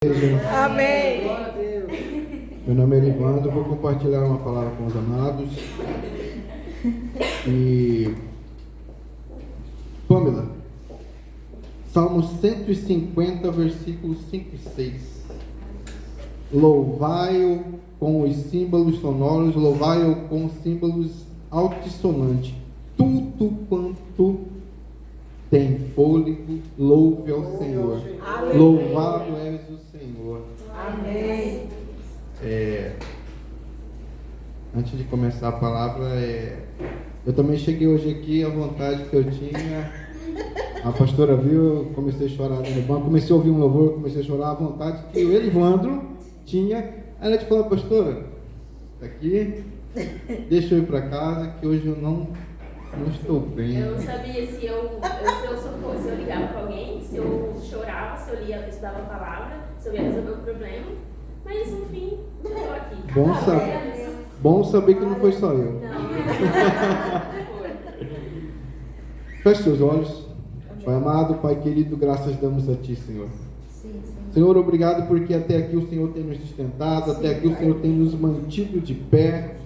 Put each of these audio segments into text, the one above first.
Amém. Meu nome é Evandro, vou compartilhar uma palavra com os amados. E Pâmela, Salmo 150, versículos 5 e 6. Louvai-o com os símbolos sonoros, louvai-o com símbolos altissonantes. Tudo quanto tem fôlego, louve ao Senhor. Aleluia. Louvado és o Senhor. Amém. Antes de começar a palavra, eu também cheguei hoje aqui, a vontade que eu tinha, a pastora viu, eu comecei a chorar no banco, comecei a ouvir um louvor, comecei a chorar, a vontade que o Elivandro tinha. Ela te falou: pastora, tá aqui, deixa eu ir para casa, que hoje eu não estou bem. Eu não sabia se eu ligava para alguém, se eu chorava, se eu estudava a palavra, se eu ia resolver o problema. Mas, enfim, eu estou aqui. Bom saber que não foi só eu. Não. Feche seus olhos. Pai amado, Pai querido, graças damos a Ti, Senhor. Sim. Senhor, obrigado porque até aqui o Senhor tem nos sustentado, até aqui o Senhor tem nos mantido de pé.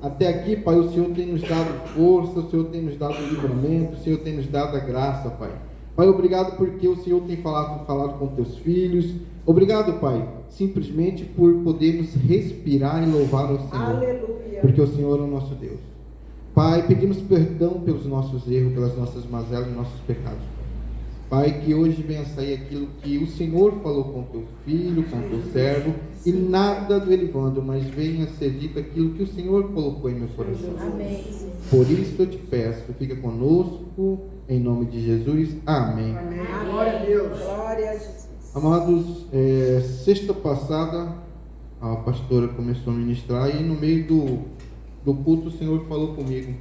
Até aqui, Pai, o Senhor tem nos dado força, o Senhor tem nos dado livramento, o Senhor tem nos dado a graça, Pai. Pai, obrigado porque o Senhor tem falado com teus filhos. Obrigado, Pai, simplesmente por podermos respirar e louvar ao Senhor. Aleluia. Porque o Senhor é o nosso Deus. Pai, pedimos perdão pelos nossos erros, pelas nossas mazelas e nossos pecados. Pai, que hoje venha sair aquilo que o Senhor falou com teu filho, com teu servo, e nada do Elivandro, mas venha ser dito aquilo que o Senhor colocou em meu coração. Amém. Por isso eu te peço, fica conosco, em nome de Jesus. Amém. Glória a Deus. Glória a Jesus. Amados, sexta passada a pastora começou a ministrar e no meio do culto o Senhor falou comigo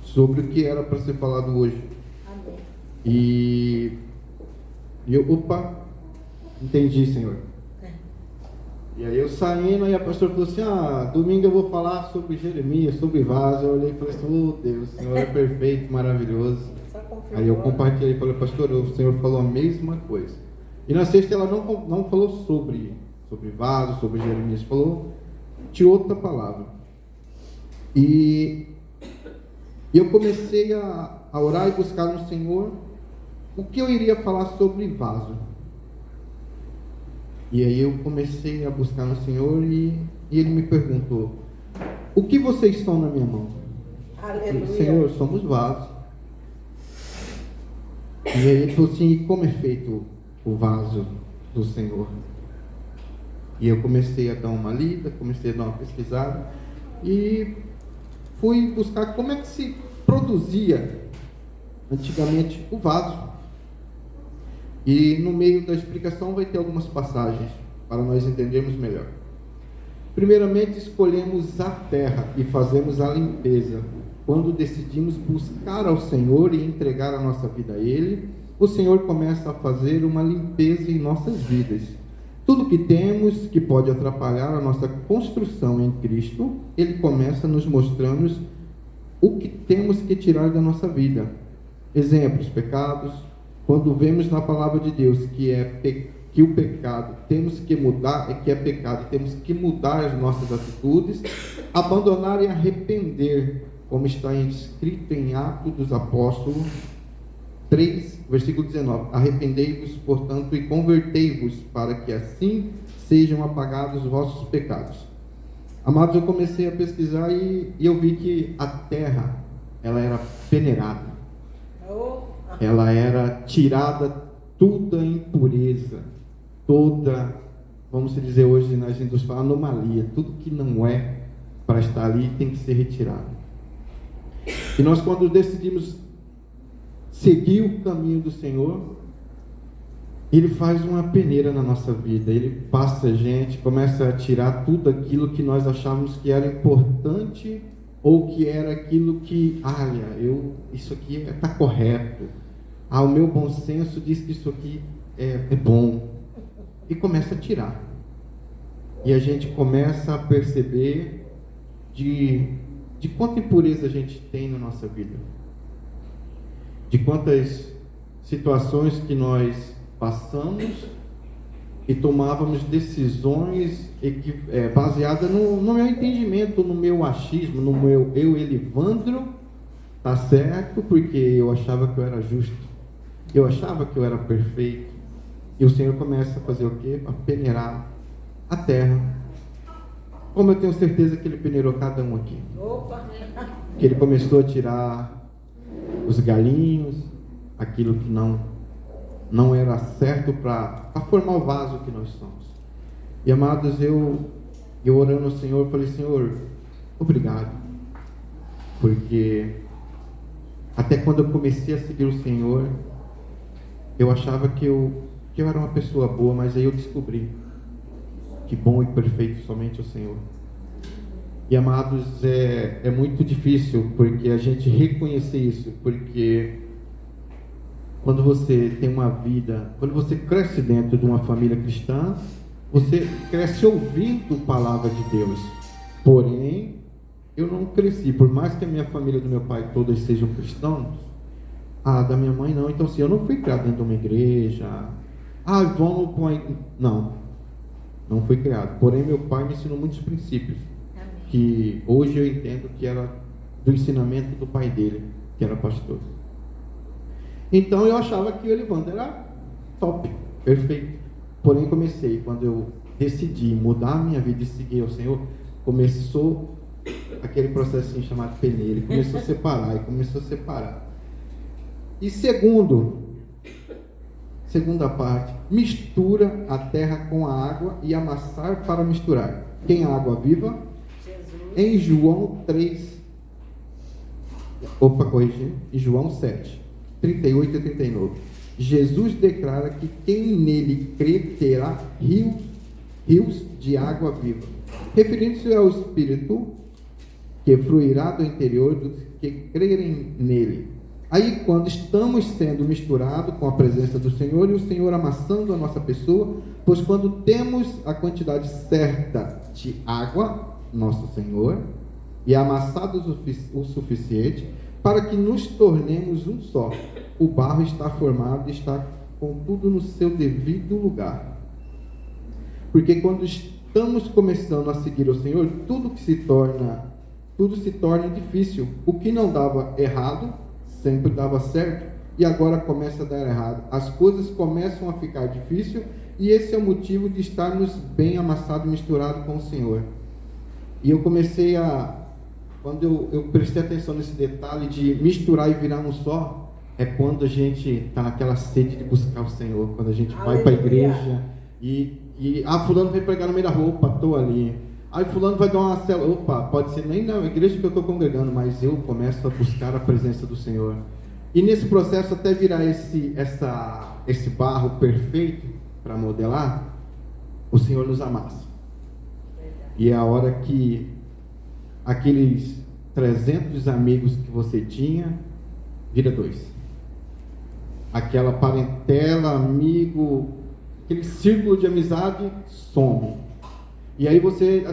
sobre o que era para ser falado hoje. Amém. E eu, entendi, Senhor. E aí eu saindo, aí a pastora falou assim: domingo eu vou falar sobre Jeremias, sobre vaso. Eu olhei e falei assim: oh Deus, o Senhor é perfeito, maravilhoso. Aí eu compartilhei e falei: pastor, o Senhor falou a mesma coisa. E na sexta ela não falou sobre vaso, sobre Jeremias, falou de outra palavra. E eu comecei a orar e buscar no Senhor o que eu iria falar sobre vaso. E aí eu comecei a buscar no Senhor e Ele me perguntou: o que vocês são na minha mão? Aleluia. Senhor, somos vasos. E aí Ele falou assim: e como é feito o vaso do Senhor? E eu comecei a dar uma lida, comecei a dar uma pesquisada e fui buscar como é que se produzia antigamente o vaso. E no meio da explicação vai ter algumas passagens para nós entendermos melhor. Primeiramente, escolhemos a terra e fazemos a limpeza. Quando decidimos buscar ao Senhor e entregar a nossa vida a Ele, o Senhor começa a fazer uma limpeza em nossas vidas. Tudo que temos que pode atrapalhar a nossa construção em Cristo, Ele começa nos mostrando o que temos que tirar da nossa vida. Exemplos: pecados. Quando vemos na palavra de Deus que o pecado temos que mudar, que é pecado, temos que mudar as nossas atitudes, abandonar e arrepender, como está escrito em Atos dos Apóstolos 3, versículo 19: arrependei-vos, portanto, e convertei-vos, para que assim sejam apagados os vossos pecados. Amados, eu comecei a pesquisar e eu vi que a terra, ela era peneirada. Ela era tirada toda a impureza, toda, vamos dizer hoje nas indústrias, anomalia, tudo que não é para estar ali tem que ser retirado. E nós, quando decidimos seguir o caminho do Senhor, Ele faz uma peneira na nossa vida, Ele passa a gente, começa a tirar tudo aquilo que nós achávamos que era importante, ou que era aquilo que, isso aqui está correto. O meu bom senso diz que isso aqui é bom. E começa a tirar. E a gente começa a perceber de quanta impureza a gente tem na nossa vida. De quantas situações que nós passamos e tomávamos decisões baseadas no meu entendimento, no meu achismo, no meu eu, Elivandro, tá certo, porque eu achava que eu era justo, eu achava que eu era perfeito. E o Senhor começa a fazer o quê? A peneirar a terra. Como eu tenho certeza que Ele peneirou cada um aqui. Opa! Que Ele começou a tirar os galinhos, aquilo que não era certo para formar o vaso que nós somos. E amados, eu orando ao Senhor, falei: Senhor, obrigado, porque até quando eu comecei a seguir o Senhor, eu achava que eu era uma pessoa boa, mas aí eu descobri que bom e perfeito somente o Senhor. E amados, é muito difícil porque a gente reconhecer isso, porque quando você tem uma vida, quando você cresce dentro de uma família cristã, você cresce ouvindo a palavra de Deus. Porém, eu não cresci, por mais que a minha família do meu pai todas sejam cristãos, da minha mãe não. Então assim, eu não fui criado dentro de uma igreja, vamos para não fui criado. Porém, meu pai me ensinou muitos princípios, que hoje eu entendo que era do ensinamento do pai dele, que era pastor. Então eu achava que o Elivandro era top, perfeito. Porém, quando eu decidi mudar a minha vida e seguir ao Senhor, começou aquele processinho chamado peneira, começou a separar. E segunda parte, mistura a terra com a água e amassar para misturar. Quem é a água viva? Jesus. Em João 3, em João 7, 38 e 39. Jesus declara que quem nele crê terá rios de água viva, referindo-se ao Espírito que fluirá do interior dos que crerem nele. Aí, quando estamos sendo misturados com a presença do Senhor e o Senhor amassando a nossa pessoa, pois quando temos a quantidade certa de água, nosso Senhor, e amassados o suficiente para que nos tornemos um só, o barro está formado e está com tudo no seu devido lugar. Porque quando estamos começando a seguir o Senhor, tudo se torna difícil. O que não dava errado sempre dava certo, e agora começa a dar errado. As coisas começam a ficar difíceis, e esse é o motivo de estarmos bem amassados, misturados com o Senhor. E eu comecei quando eu prestei atenção nesse detalhe de misturar e virar um só, é quando a gente está naquela sede de buscar o Senhor, quando a gente vai para a igreja e fulano vai pregar no meio da roupa, estou ali. Aí fulano vai dar uma célula, pode ser nem na igreja que eu estou congregando, mas eu começo a buscar a presença do Senhor. E nesse processo, até virar esse barro perfeito para modelar, o Senhor nos amassa. E é a hora que aqueles 300 amigos que você tinha, vira 2. Aquela parentela, amigo, aquele círculo de amizade some. E aí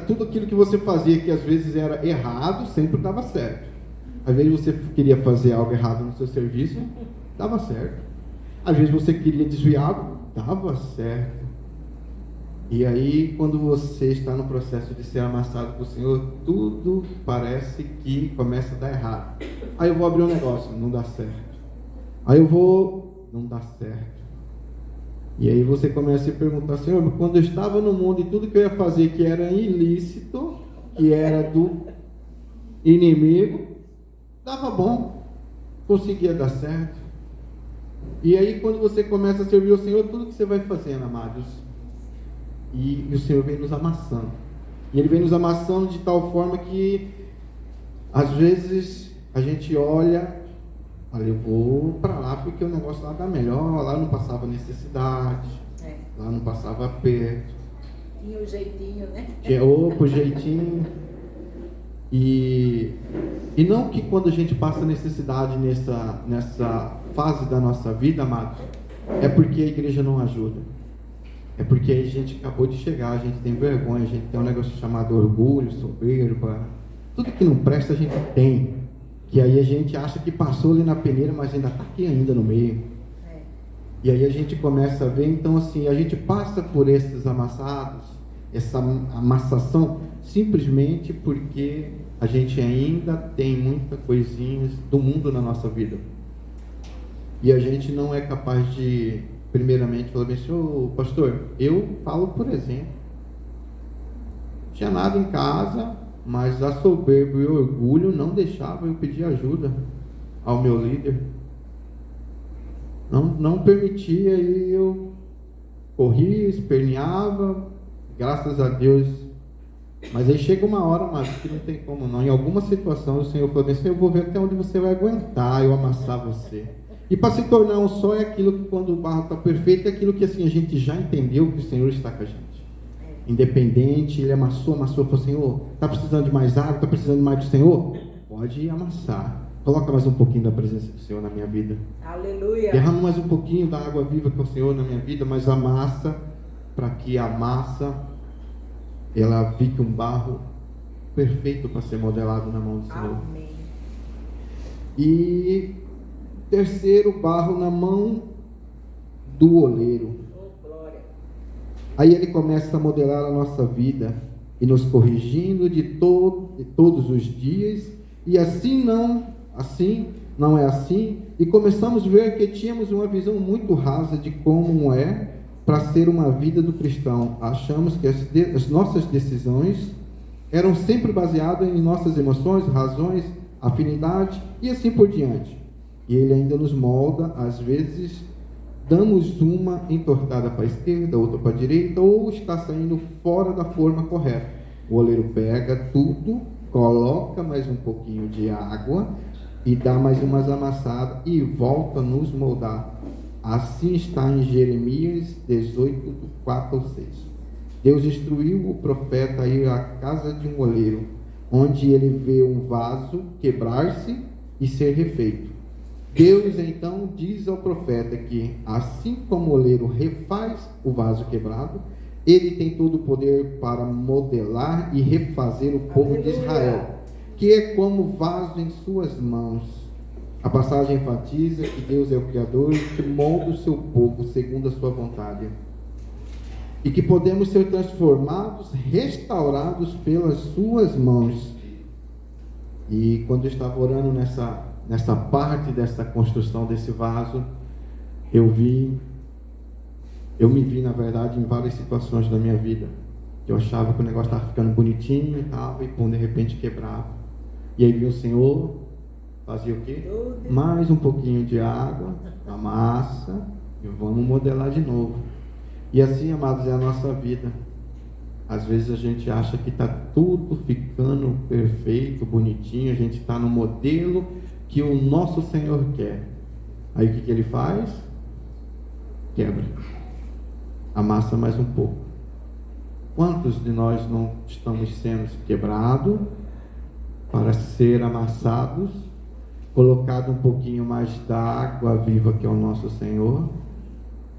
tudo aquilo que você fazia que às vezes era errado, sempre dava certo. Às vezes você queria fazer algo errado no seu serviço, dava certo. Às vezes você queria desviar algo, dava certo. E aí, quando você está no processo de ser amassado por Senhor, tudo parece que começa a dar errado. Aí eu vou abrir um negócio, não dá certo. Aí não dá certo. E aí você começa a se perguntar: Senhor, quando eu estava no mundo e tudo que eu ia fazer que era ilícito, que era do inimigo, dava bom, conseguia dar certo. E aí quando você começa a servir o Senhor, tudo que você vai fazendo, amados, e o Senhor vem nos amassando. E Ele vem nos amassando de tal forma que às vezes a gente olha: olha, eu vou para lá porque o negócio lá dá melhor, lá não passava necessidade, lá não passava aperto. Tinha o jeitinho, né? Tinha o jeitinho. E não que quando a gente passa necessidade nessa fase da nossa vida, amados, é porque a igreja não ajuda. É porque a gente acabou de chegar, a gente tem vergonha, a gente tem um negócio chamado orgulho, soberba. Tudo que não presta a gente tem. Que aí a gente acha que passou ali na peneira, mas ainda está aqui ainda no meio. E aí a gente começa a ver, então assim, a gente passa por esses amassados, essa amassação, simplesmente porque a gente ainda tem muitas coisinhas do mundo na nossa vida. E a gente não é capaz de, primeiramente, falar bem assim, ô pastor, eu falo por exemplo, não tinha nada em casa, mas a soberba e o orgulho não deixavam eu pedir ajuda ao meu líder. Não permitia, e eu corria, esperneava, graças a Deus. Mas aí chega uma hora, mas que não tem como não. Em alguma situação o Senhor falou assim, eu vou ver até onde você vai aguentar eu amassar você. E para se tornar um só é aquilo que, quando o barro está perfeito, é aquilo que assim a gente já entendeu que o Senhor está com a gente. Independente, ele amassou, falou, Senhor, está precisando de mais água, está precisando mais do Senhor? Pode amassar. Coloca mais um pouquinho da presença do Senhor na minha vida. Aleluia. Derrama mais um pouquinho da água viva que é o Senhor na minha vida, mas amassa, para que a massa, ela fique um barro perfeito para ser modelado na mão do Senhor. Amém. E terceiro, barro na mão do oleiro. Oh, glória. Aí ele começa a modelar a nossa vida e nos corrigindo de todos os dias, e assim não é assim, e começamos a ver que tínhamos uma visão muito rasa de como é para ser uma vida do cristão. Achamos que as nossas decisões eram sempre baseadas em nossas emoções, razões, afinidade e assim por diante. E ele ainda nos molda, às vezes damos uma entortada para a esquerda, outra para a direita, ou está saindo fora da forma correta. O oleiro pega tudo, coloca mais um pouquinho de água e dá mais umas amassadas e volta a nos moldar. Assim está em Jeremias 18, 4 ao 6. Deus instruiu o profeta a ir à casa de um oleiro, onde ele vê um vaso quebrar-se e ser refeito. Deus então diz ao profeta que, assim como o oleiro refaz o vaso quebrado, ele tem todo o poder para modelar e refazer o povo de Israel, que é como vaso em suas mãos. A passagem enfatiza que Deus é o Criador que molda o seu povo segundo a sua vontade. E que podemos ser transformados, restaurados pelas suas mãos. E quando eu estava orando nessa parte dessa construção desse vaso, eu me vi, na verdade, em várias situações da minha vida. Eu achava que o negócio estava ficando bonitinho e tal, e pô, de repente quebrava. E aí vinha o Senhor, fazia o quê? Mais um pouquinho de água, amassa, e vamos modelar de novo. E assim, amados, é a nossa vida. Às vezes a gente acha que está tudo ficando perfeito, bonitinho, a gente está no modelo que o nosso Senhor quer. Aí o que ele faz? Quebra. Amassa mais um pouco. Quantos de nós não estamos sendo quebrados para ser amassados, colocado um pouquinho mais da água viva que é o nosso Senhor,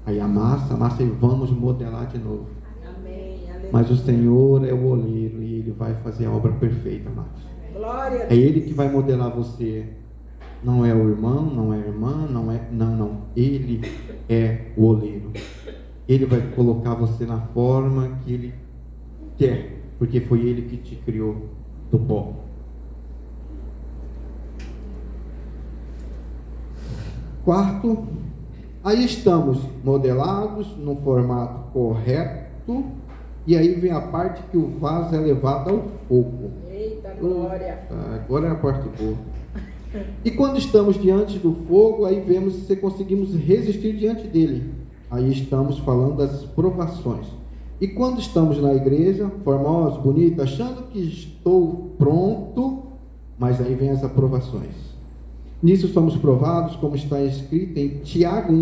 aí amassa e vamos modelar de novo. Amém. Mas o Senhor é o oleiro e Ele vai fazer a obra perfeita, amados. Glória a Deus. É Ele que vai modelar você. Não é o irmão, não é a irmã, não. Ele é o oleiro. Ele vai colocar você na forma que Ele quer, porque foi Ele que te criou do pó. Quarto, aí estamos modelados no formato correto, e aí vem a parte que o vaso é levado ao fogo. Eita, glória. Agora é a parte boa. E quando estamos diante do fogo, aí vemos se conseguimos resistir diante dele. Aí estamos falando das provações. E quando estamos na igreja, formosos, bonitos, achando que estou pronto, mas aí vem as aprovações. Nisso somos provados, como está escrito em Tiago,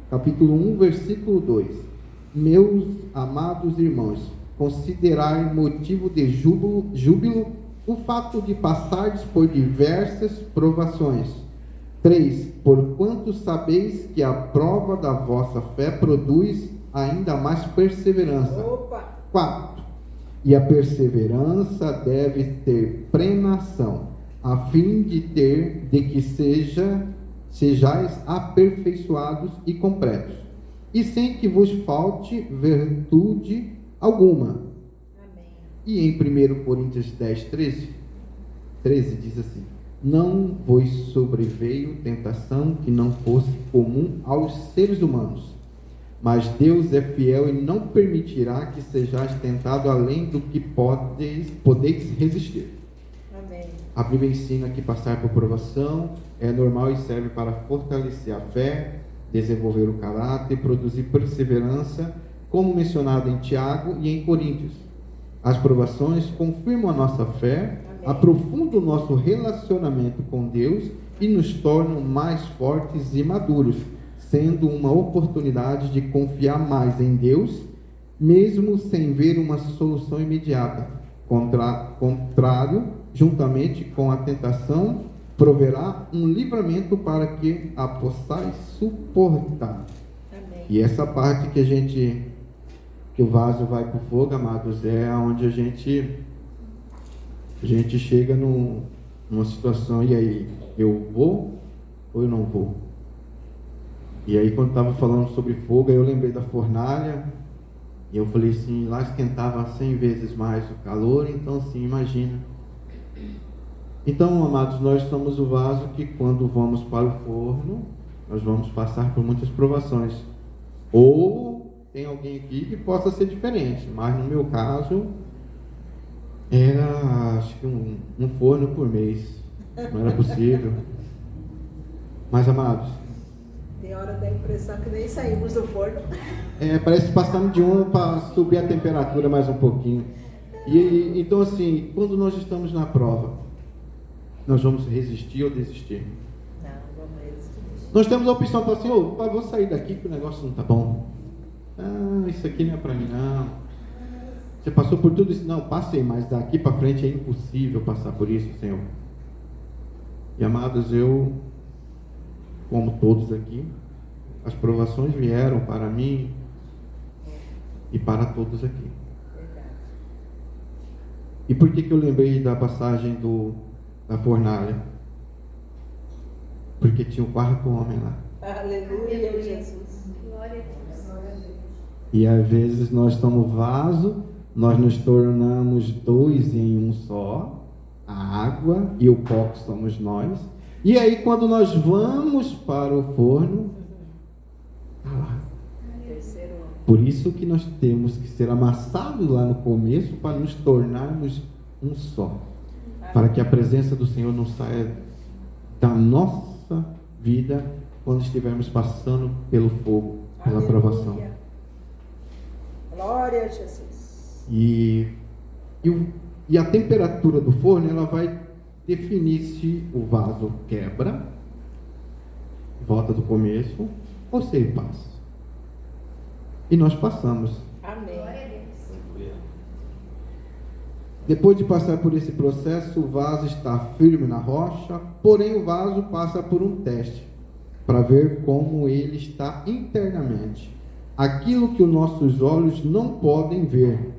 capítulo 1, versículo 2. Meus amados irmãos, considerai motivo de júbilo o fato de passardes por diversas provações. 3. Porquanto sabeis que a prova da vossa fé produz ainda mais perseverança. 4. E a perseverança deve ter plena ação, a fim de que seja sejais aperfeiçoados e completos, e sem que vos falte virtude alguma. Amém. E em 1 Coríntios 10, 13 diz assim: não vos sobreveio tentação que não fosse comum aos seres humanos, mas Deus é fiel e não permitirá que sejais tentado além do que podeis resistir. Amém. A Bíblia ensina que passar por provação é normal e serve para fortalecer a fé, desenvolver o caráter, produzir perseverança, como mencionado em Tiago e em Coríntios. As provações confirmam a nossa fé, aprofundam o nosso relacionamento com Deus e nos tornam mais fortes e maduros, sendo uma oportunidade de confiar mais em Deus, mesmo sem ver uma solução imediata. Contrário, juntamente com a tentação, proverá um livramento para que a possais suportar. Amém. E essa parte que o vaso vai para o fogo, amados, é onde a gente chega numa situação, e aí, eu vou ou eu não vou? E aí, quando estava falando sobre fogo, eu lembrei da fornalha, e eu falei assim, lá esquentava 100 vezes mais o calor, então assim, imagina. Então, amados, nós somos o vaso que quando vamos para o forno, nós vamos passar por muitas provações. Ou tem alguém aqui que possa ser diferente, mas no meu caso, era acho que um forno por mês, não era possível. Mas, amados, Tem hora da impressão que nem saímos do forno. parece que passamos de um para subir a temperatura mais um pouquinho. E então assim, quando nós estamos na prova, nós vamos resistir ou desistir? Não, vamos resistir. Nós temos a opção para assim, vou sair daqui que o negócio não está bom. Isso aqui não é para mim não. Você passou por tudo isso? Não, passei, mas daqui para frente é impossível passar por isso, Senhor. E amados, eu, como todos aqui, as provações vieram para mim e para todos aqui. Verdade. E por que eu lembrei da passagem da fornalha? Porque tinha um quarto homem lá. Aleluia, Jesus. Glória a Deus. E às vezes nós somos vaso, nós nos tornamos dois em um só, a água e o pó que somos nós. E aí quando nós vamos para o forno, está lá. Terceiro ano. Por isso que nós temos que ser amassados lá no começo para nos tornarmos um só. Para que a presença do Senhor não saia da nossa vida quando estivermos passando pelo fogo, pela Aleluia. provação. Glória a Jesus. E a temperatura do forno, ela vai definir se o vaso quebra, volta do começo, ou se ele passa. E nós passamos. Amém. Glória a Deus. Depois de passar por esse processo, o vaso está firme na rocha, porém o vaso passa por um teste, para ver como ele está internamente. Aquilo que os nossos olhos não podem ver.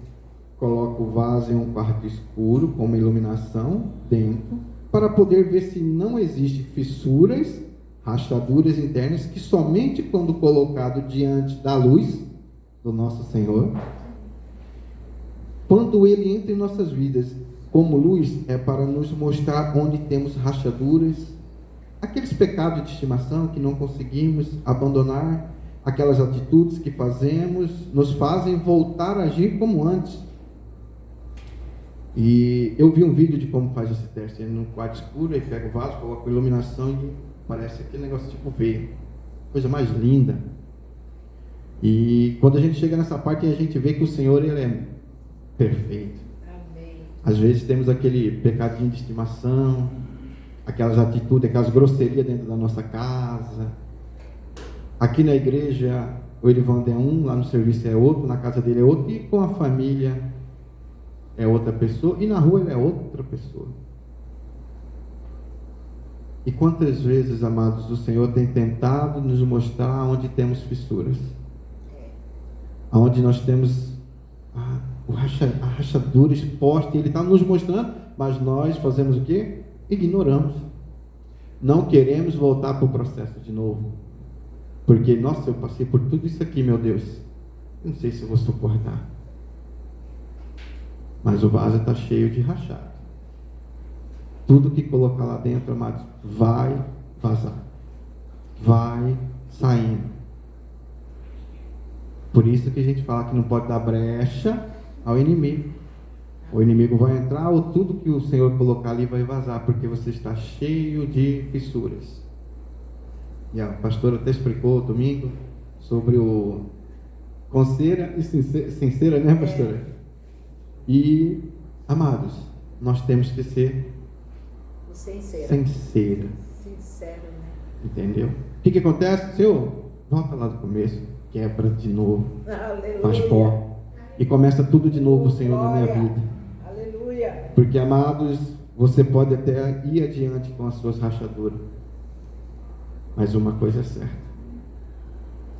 Coloca o vaso em um quarto escuro, com uma iluminação dentro, para poder ver se não existem fissuras, rachaduras internas, que somente quando colocado diante da luz do nosso Senhor, quando Ele entra em nossas vidas, como luz, é para nos mostrar onde temos rachaduras, aqueles pecados de estimação que não conseguimos abandonar, aquelas atitudes que fazemos, nos fazem voltar a agir como antes. E eu vi um vídeo de como faz esse teste, no quarto escuro, aí pega o vaso, coloca a iluminação e parece aquele negócio tipo veio, coisa mais linda. E quando a gente chega nessa parte, a gente vê que o Senhor, Ele é perfeito. Amém. Às vezes temos aquele pecadinho de estimação, aquelas atitudes, aquelas grosserias dentro da nossa casa. Aqui na igreja, o Erivander é um, lá no serviço é outro, na casa dele é outro, e com a família é outra pessoa, e na rua ele é outra pessoa. E quantas vezes, amados, o Senhor tem tentado nos mostrar onde temos fissuras, onde nós temos a rachadura exposta, e Ele está nos mostrando, mas nós fazemos o quê? Ignoramos. não queremos voltar para o processo de novo. Porque, nossa, eu passei por tudo isso aqui, meu Deus. Não sei se eu vou suportar. Mas o vaso está cheio de rachado. Tudo que colocar lá dentro, amados, vai vazar. Vai saindo. Por isso que a gente fala que não pode dar brecha ao inimigo. O inimigo vai entrar ou tudo que o Senhor colocar ali vai vazar, porque você está cheio de fissuras. E a pastora até explicou domingo sobre o com cera e sem cera, né, pastora? E, amados, nós temos que ser Sincero. sem cera. Sincero, né? Entendeu? O que acontece? Senhor, volta lá do começo, quebra de novo, Aleluia. faz pó. E começa tudo de novo, Senhor, na minha Glória. vida. Aleluia. Porque, amados, você pode até ir adiante com as suas rachaduras. Mas uma coisa é certa.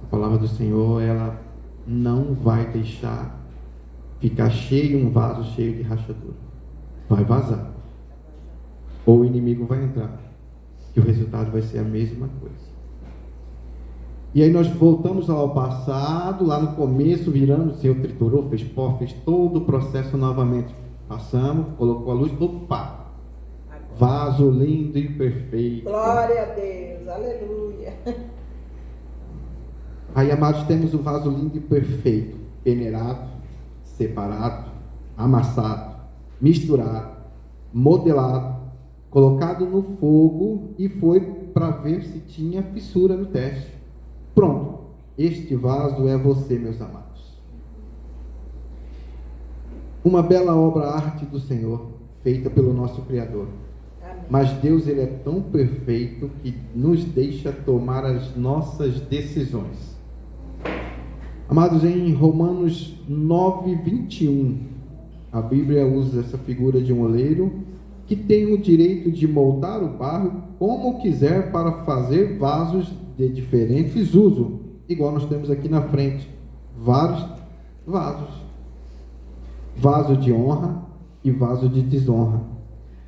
A palavra do Senhor, ela não vai deixar ficar cheio, um vaso cheio de rachadura. Vai vazar. Ou o inimigo vai entrar. E o resultado vai ser a mesma coisa. E aí nós voltamos ao passado, lá no começo, viramos, o Senhor triturou, fez pó, fez todo o processo novamente. Passamos, colocou a luz, opa! Vaso lindo e perfeito. Glória a Deus. Aleluia. Aí, amados, temos o vaso lindo e perfeito, peneirado, separado, amassado, misturado, modelado, colocado no fogo e foi para ver se tinha fissura no teste. Pronto, este vaso é você, meus amados. Uma bela obra-arte do Senhor, feita pelo nosso Criador. Amém. Mas Deus, ele é tão perfeito que nos deixa tomar as nossas decisões. Amados, em Romanos 9:21, a Bíblia usa essa figura de um oleiro que tem o direito de moldar o barro como quiser para fazer vasos de diferentes usos, igual nós temos aqui na frente, vários vasos. Vaso de honra e vaso de desonra.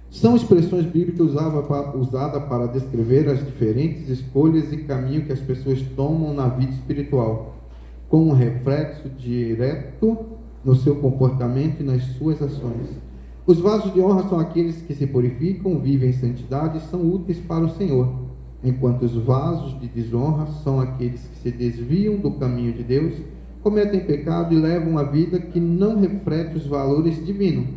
São expressões bíblicas usadas para descrever as diferentes escolhas e caminhos que as pessoas tomam na vida espiritual, com um reflexo direto no seu comportamento e nas suas ações. Os vasos de honra são aqueles que se purificam, vivem em santidade e são úteis para o Senhor, enquanto os vasos de desonra são aqueles que se desviam do caminho de Deus, cometem pecado e levam uma vida que não reflete os valores divinos.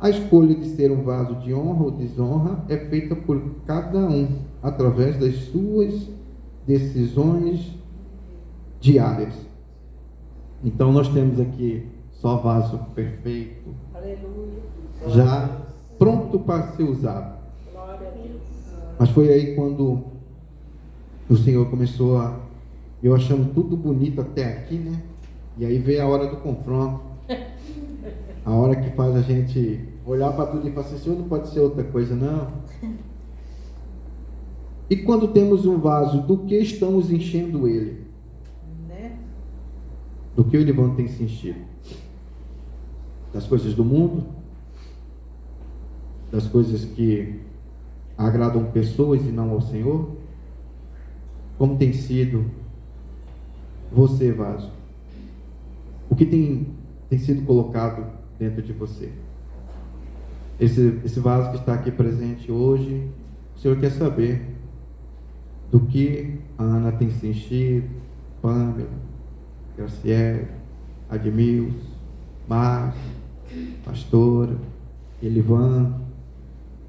A escolha de ser um vaso de honra ou desonra é feita por cada um, através das suas decisões diárias. Então nós temos aqui só vaso perfeito, Aleluia. já pronto para ser usado. Glória a Deus. Mas foi aí quando o Senhor começou eu achando tudo bonito até aqui, né? E aí veio a hora do confronto. A hora que faz a gente olhar para tudo e falar assim, Senhor, não pode ser outra coisa, não. E quando temos um vaso, do que estamos enchendo ele? Né? Do que o Elivan tem se enchido? Das coisas do mundo? Das coisas que agradam pessoas e não ao Senhor? Como tem sido você, vaso? O que tem sido colocado dentro de você? Esse vaso que está aqui presente hoje, o Senhor quer saber do que a Ana tem se enchido, Pamela, Graciele, Admilson, Márcia, pastora, Elivan.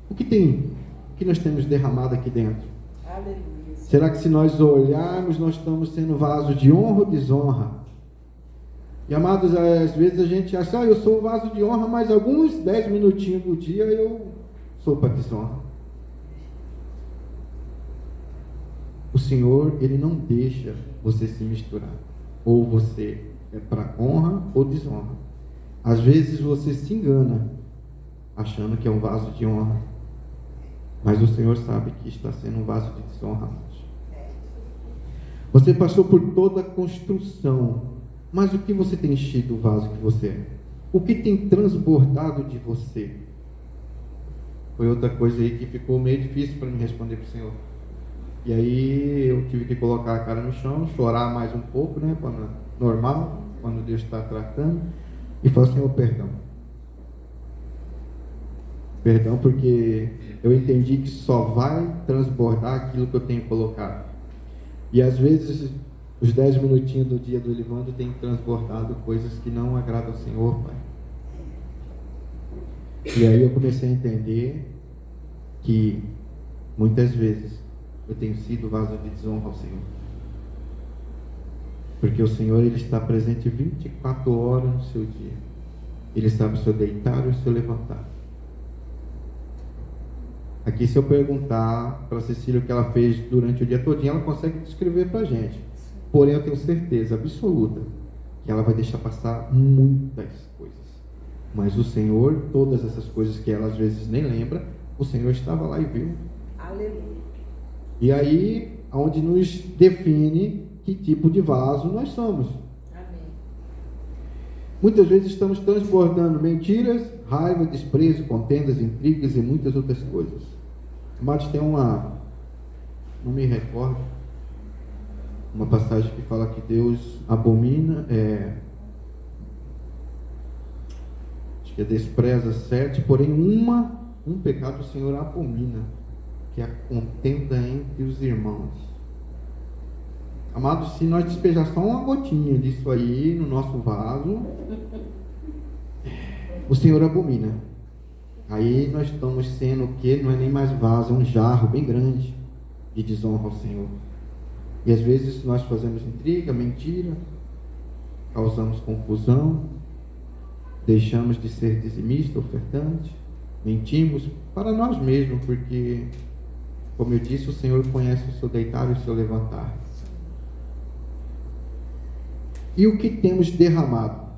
O que nós temos derramado aqui dentro? Aleluia. Será que se nós olharmos, nós estamos sendo vaso de honra ou desonra? E amados, às vezes a gente acha, eu sou o vaso de honra, mas alguns 10 minutinhos do dia eu sou para desonra. O Senhor, Ele não deixa você se misturar. Ou você é para honra ou desonra. Às vezes você se engana, achando que é um vaso de honra. Mas o Senhor sabe que está sendo um vaso de desonra. Você passou por toda a construção. Mas o que você tem enchido o vaso que você é? O que tem transbordado de você? foi outra coisa aí que ficou meio difícil para me responder para o Senhor. E aí eu tive que colocar a cara no chão, chorar mais um pouco, né? Normal, quando Deus está tratando, e falar: Senhor, perdão. Perdão, porque eu entendi que só vai transbordar aquilo que eu tenho colocado. E às vezes os 10 minutinhos do dia do Elivando tem transbordado coisas que não agradam ao Senhor, Pai. E aí eu comecei a entender que muitas vezes eu tenho sido vaso de desonra ao Senhor. Porque o Senhor, Ele está presente 24 horas no seu dia. Ele sabe o seu deitar e o seu levantar. Aqui, se eu perguntar para a Cecília o que ela fez durante o dia todinho, ela consegue descrever para a gente. Porém, eu tenho certeza absoluta que ela vai deixar passar muitas coisas. Mas o Senhor, todas essas coisas que ela às vezes nem lembra, o Senhor estava lá e viu. Aleluia. E aí, onde nos define que tipo de vaso nós somos. Amém. Muitas vezes estamos transbordando mentiras, raiva, desprezo, contendas, intrigas e muitas outras coisas. Mas tem não me recordo, uma passagem que fala que Deus abomina, acho que despreza 7, porém um pecado o Senhor abomina, que é a contenda entre os irmãos. Amados, se nós despejar só uma gotinha disso aí no nosso vaso, o Senhor abomina. Aí nós estamos sendo o que? Não é nem mais vaso, é um jarro bem grande de desonra ao Senhor. E às vezes nós fazemos intriga, mentira, causamos confusão, deixamos de ser dizimista, ofertante, mentimos para nós mesmos, porque, como eu disse, o Senhor conhece o seu deitar e o seu levantar. E o que temos derramado?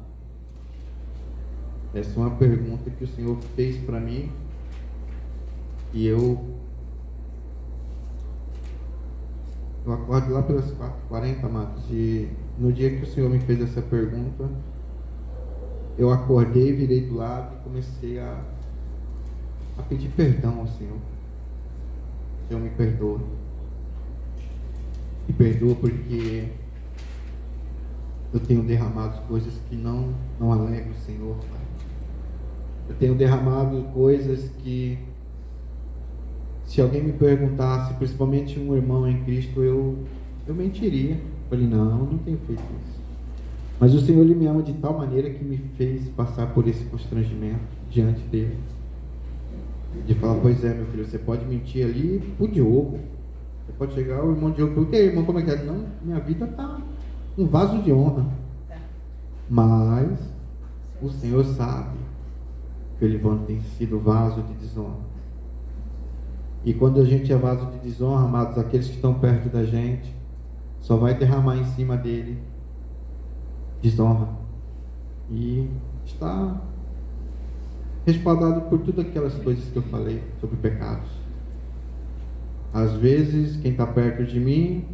Essa é uma pergunta que o Senhor fez para mim, e eu acordo lá pelas 4h40, amados, e no dia que o Senhor me fez essa pergunta, eu acordei, virei do lado e comecei a pedir perdão ao Senhor. Senhor, me perdoa. Me perdoa porque eu tenho derramado coisas que não alegram o Senhor, Pai. Eu tenho derramado coisas que, se alguém me perguntasse, principalmente um irmão em Cristo, eu mentiria. Falei: não tenho feito isso. Mas o Senhor, Ele me ama de tal maneira que me fez passar por esse constrangimento diante dEle. De falar: pois é, meu filho, você pode mentir ali pro Diogo. Você pode chegar ao irmão Diogo: o que, irmão, como é que é? Não, minha vida está um vaso de honra. Mas o Senhor sabe que o Elivando tem sido vaso de desonra. E quando a gente é vaso de desonra, amados, aqueles que estão perto da gente só vai derramar em cima dele desonra. E está respaldado por todas aquelas coisas que eu falei sobre pecados. Às vezes, quem está perto de mim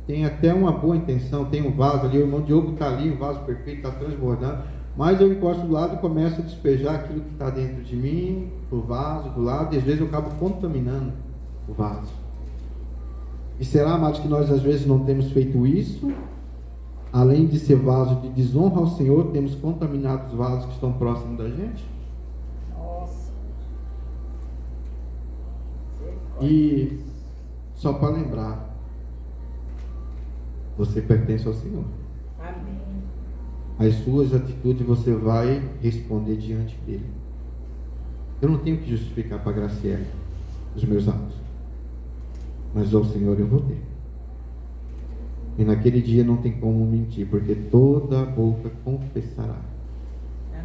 tem até uma boa intenção, tem um vaso ali, o irmão Diogo está ali, o vaso perfeito, está transbordando, mas eu encosto do lado e começo a despejar aquilo que está dentro de mim, o vaso do lado, e às vezes eu acabo contaminando o vaso. E será, amados, que nós às vezes não temos feito isso? Além de ser vaso de desonra ao Senhor, temos contaminado os vasos que estão próximos da gente? Nossa. E só para lembrar, você pertence ao Senhor. Amém. As suas atitudes você vai responder diante dele. Eu não tenho que justificar para a Graciela os meus atos, mas ao Senhor eu vou ter. E naquele dia não tem como mentir, porque toda a boca confessará. Amém.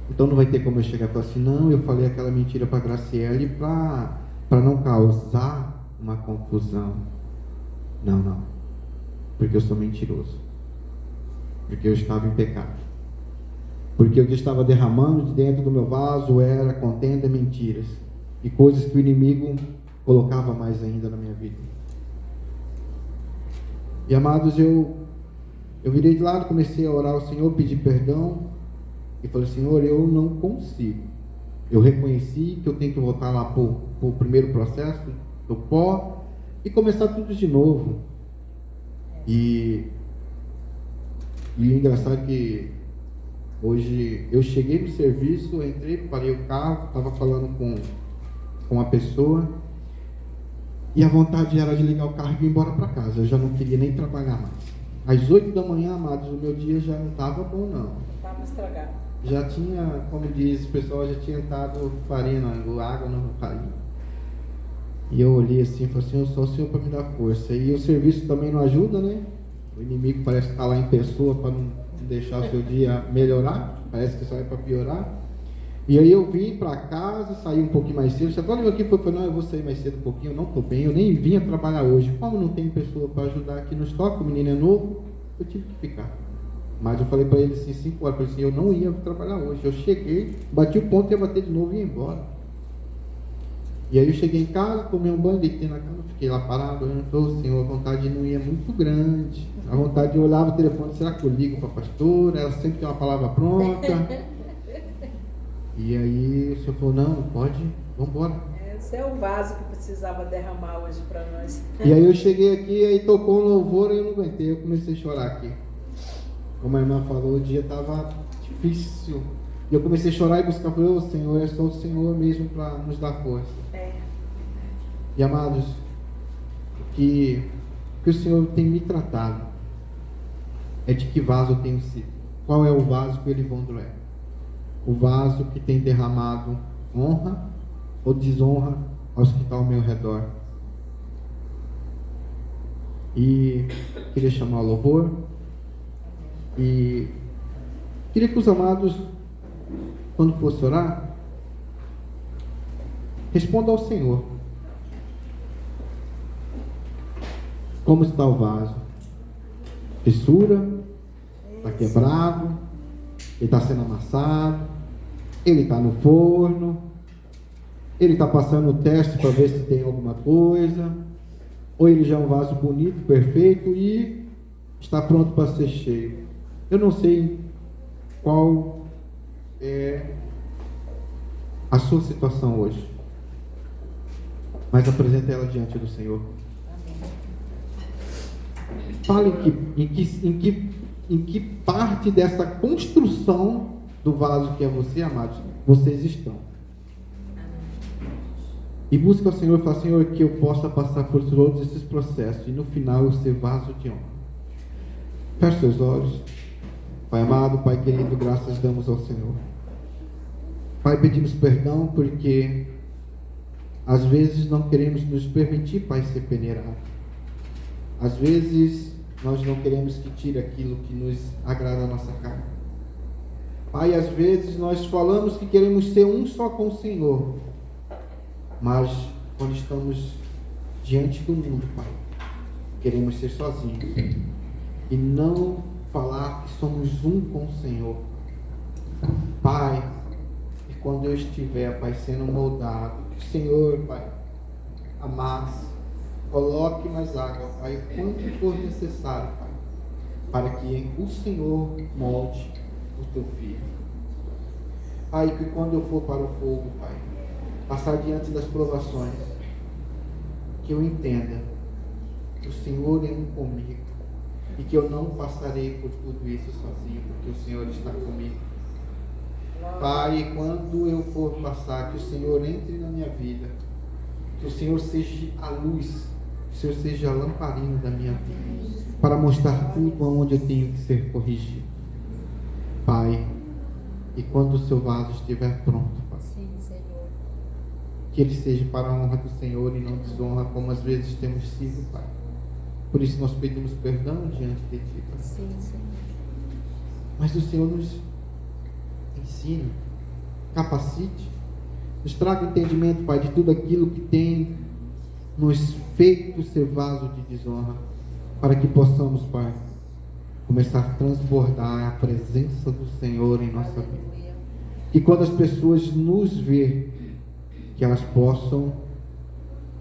Então não vai ter como eu chegar e falar assim: não, eu falei aquela mentira para a Graciela para não causar uma confusão. Não, porque eu sou mentiroso, porque eu estava em pecado, porque o que estava derramando de dentro do meu vaso era contenda, mentiras e coisas que o inimigo colocava mais ainda na minha vida. E amados, eu virei de lado, comecei a orar ao Senhor, pedir perdão e falei: Senhor, eu não consigo Eu reconheci que eu tenho que voltar lá para o primeiro processo do pó e começar tudo de novo. E o engraçado é que hoje eu cheguei no serviço, entrei, parei o carro, estava falando com uma pessoa e a vontade era de ligar o carro e ir embora para casa. Eu já não queria nem trabalhar mais. Às 8 da manhã, amados, o meu dia já não estava bom, não. Estava estragado. Já tinha, como diz o pessoal, já tinha estado farinha, água no carinho. E eu olhei assim e falei assim, só o Senhor para me dar força. E o serviço também não ajuda, né? O inimigo parece que está lá em pessoa para não deixar o seu dia melhorar. Parece que só é para piorar. E aí eu vim para casa, saí um pouquinho mais cedo. Você falou aqui, falei, não, eu vou sair mais cedo um pouquinho, eu não estou bem, eu nem vinha trabalhar hoje. Como não tem pessoa para ajudar aqui no estoque, o menino é novo, eu tive que ficar. Mas eu falei para ele assim, 5 horas, eu falei assim, eu não ia trabalhar hoje. Eu cheguei, bati o ponto, ia bater de novo e ia embora. E aí eu cheguei em casa, tomei um banho, deitei na cama, fiquei lá parado, olhando, falei, Senhor, a vontade não ia muito grande. A vontade de olhar o telefone, será que eu ligo para a pastora? Ela sempre tem uma palavra pronta. E aí o Senhor falou, não, pode, vamos embora. Esse é o vaso que precisava derramar hoje para nós. E aí eu cheguei aqui, aí tocou um louvor e eu não aguentei, eu comecei a chorar aqui. Como a irmã falou, o dia estava difícil. E eu comecei a chorar e buscar, falei, ô Senhor, é só o Senhor mesmo para nos dar força. E amados, que o Senhor tem me tratado é de que vaso eu tenho sido. Qual é o vaso que o Elivandro é? O vaso que tem derramado honra ou desonra aos que estão ao meu redor. E queria chamar o louvor e queria que os amados, quando fosse orar, respondam ao Senhor. Como está o vaso? Fissura? Está quebrado? Ele está sendo amassado? Ele está no forno? Ele está passando o teste para ver se tem alguma coisa? Ou ele já é um vaso bonito, perfeito e está pronto para ser cheio? Eu não sei qual é a sua situação hoje, mas apresente ela diante do Senhor. Fale em que parte dessa construção do vaso que é você, amados, vocês estão. E busque ao Senhor e fale, Senhor, que eu possa passar por todos esses processos e no final eu ser vaso de honra. Feche seus olhos. Pai amado, Pai querido, graças damos ao Senhor. Pai, pedimos perdão porque às vezes não queremos nos permitir, Pai, ser peneirado. Às vezes nós não queremos que tire aquilo que nos agrada a nossa carne. Pai, às vezes nós falamos que queremos ser um só com o Senhor, mas quando estamos diante do mundo, Pai, queremos ser sozinhos e não falar que somos um com o Senhor. Pai, e quando eu estiver, Pai, sendo moldado, que o Senhor, Pai, amasse, coloque mais água, Pai, quanto for necessário, Pai, para que o Senhor molde o teu filho. Pai, que quando eu for para o fogo, Pai, passar diante das provações, que eu entenda que o Senhor é um comigo e que eu não passarei por tudo isso sozinho, porque o Senhor está comigo. Pai, quando eu for passar, que o Senhor entre na minha vida, que o Senhor seja a luz, que o Senhor seja a lamparina da minha vida, para mostrar tudo aonde eu tenho que ser corrigido. Pai, e quando o seu vaso estiver pronto, Pai, sim, Senhor, que ele seja para a honra do Senhor e não desonra, como às vezes temos sido, Pai. Por isso nós pedimos perdão diante de Ti, Pai. Sim, Senhor. Mas o Senhor nos ensine, capacite, nos traga entendimento, Pai, de tudo aquilo que tem nos feito ser vaso de desonra, para que possamos, Pai, começar a transbordar a presença do Senhor em nossa vida. Que quando as pessoas nos verem, que elas possam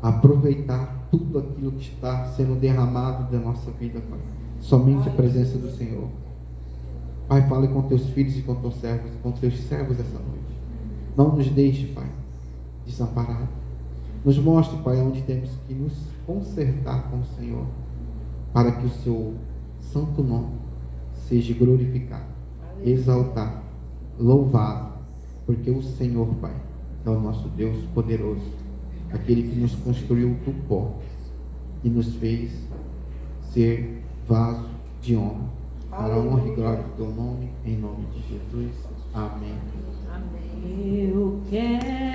aproveitar tudo aquilo que está sendo derramado da nossa vida, Pai. Somente a presença do Senhor. Pai, fale com teus filhos e com teus servos essa noite. Não nos deixe, Pai, desamparado. Nos mostre, Pai, onde temos que nos consertar com o Senhor, para que o Seu santo nome seja glorificado, exaltado, louvado, porque o Senhor, Pai, é o nosso Deus poderoso, aquele que nos construiu do pó e nos fez ser vaso de honra, para a honra e glória do Teu nome, em nome de Jesus. Amém. Eu quero